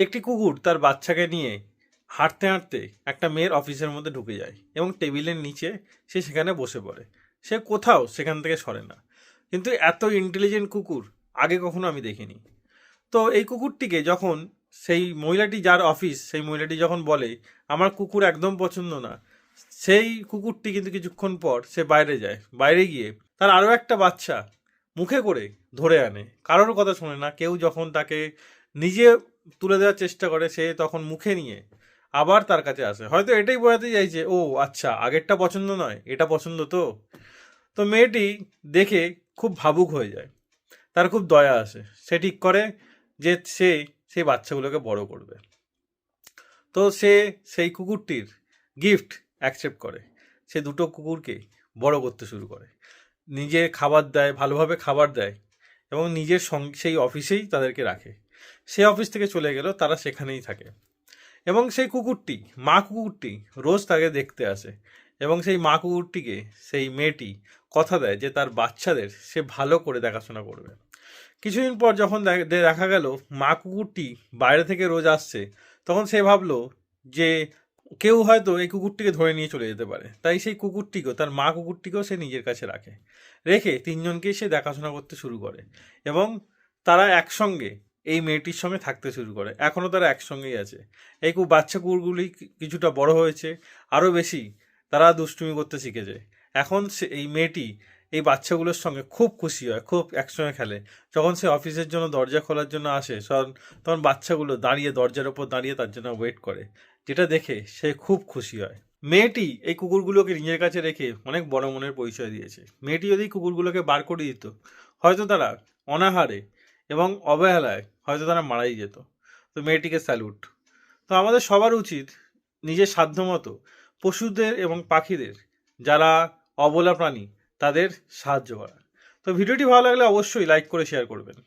একটি কুকুর তার বাচ্চাকে নিয়ে হাঁটতে হাঁটতে একটা মেয়ের অফিসের মধ্যে ঢুকে যায় এবং টেবিলের নিচে সে সেখানে বসে পড়ে। সে কোথাও সেখান থেকে সরে না। কিন্তু এত ইন্টেলিজেন্ট কুকুর আগে কখনো আমি দেখিনি। তো এই কুকুরটিকে যখন সেই মহিলাটি, যার অফিস, সেই মহিলাটি যখন বলে আমার কুকুর একদম পছন্দ না, সেই কুকুরটি কিন্তু কিছুক্ষণ পর সে বাইরে যায়। বাইরে গিয়ে তার আরও একটা বাচ্চা মুখে করে ধরে আনে। কারোর কথা শোনে না। কেউ যখন তাকে নিজে তুলে দেওয়ার চেষ্টা করে, সে তখন মুখে নিয়ে আবার তার কাছে আসে। হয়তো এটাই বোঝাতে চাইছে, ও আচ্ছা, আগেরটা পছন্দ নয়, এটা পছন্দ। তো তো মেয়েটি দেখে খুব ভাবুক হয়ে যায়। তার খুব দয়া আসে। সে ঠিক করে যে সে সেই বাচ্চাগুলোকে বড় করবে। তো সে সেই কুকুরটির গিফট অ্যাকসেপ্ট করে। সে দুটো কুকুরকে বড় করতে শুরু করে। নিজে খাবার দেয়, ভালোভাবে খাবার দেয় এবং নিজের সঙ্গে সেই অফিসেই তাদেরকে রাখে। সে অফিস থেকে চলে গেল, তারা সেখানেই থাকে। এবং সেই কুকুরটি, মা কুকুরটি রোজ তাকে দেখতে আসে এবং সেই মা কুকুরটিকে সেই মেয়েটি কথা দেয় যে তার বাচ্চাদের সে ভালো করে দেখাশোনা করবে। কিছুদিন পর যখন দেখা গেল মা কুকুরটি বাইরে থেকে রোজ আসছে, তখন সে ভাবলো যে কেউ হয়তো এই কুকুরটিকে ধরে নিয়ে চলে যেতে পারে। তাই সেই কুকুরটিকেও, তার মা কুকুরটিকেও সে নিজের কাছে রাখে। রেখে তিনজনকেই সে দেখাশোনা করতে শুরু করে এবং তারা একসঙ্গে এই মেয়েটির সঙ্গে থাকতে শুরু করে। এখনও তারা একসঙ্গেই আছে। এই বাচ্চা কুকুরগুলি কিছুটা বড় হয়েছে, আরও বেশি তারা দুষ্টুমি করতে শিখেছে। এখন সে, এই মেয়েটি এই বাচ্চাগুলোর সঙ্গে খুব খুশি হয়, খুব একসঙ্গে খেলে। যখন সে অফিসের জন্য দরজা খোলার জন্য আসে, তখন বাচ্চাগুলো দাঁড়িয়ে, দরজার ওপর দাঁড়িয়ে তার জন্য ওয়েট করে, যেটা দেখে সে খুব খুশি হয়। মেয়েটি এই কুকুরগুলোকে নিজের কাছে রেখে অনেক বড় মনের পরিচয় দিয়েছে। মেয়েটি যদি কুকুরগুলোকে বার করে দিত, হয়তো তারা অনাহারে এবং অবহেলায় হয়তো তারা মারাই যেত। তো মেয়েটিকে স্যালুট। তো আমাদের সবার উচিত নিজের সাধ্যমতো পশুদের এবং পাখিদের, যারা অবলা প্রাণী, তাদের সাহায্য করা। তো ভিডিওটি ভালো লাগলে অবশ্যই লাইক করে শেয়ার করবেন।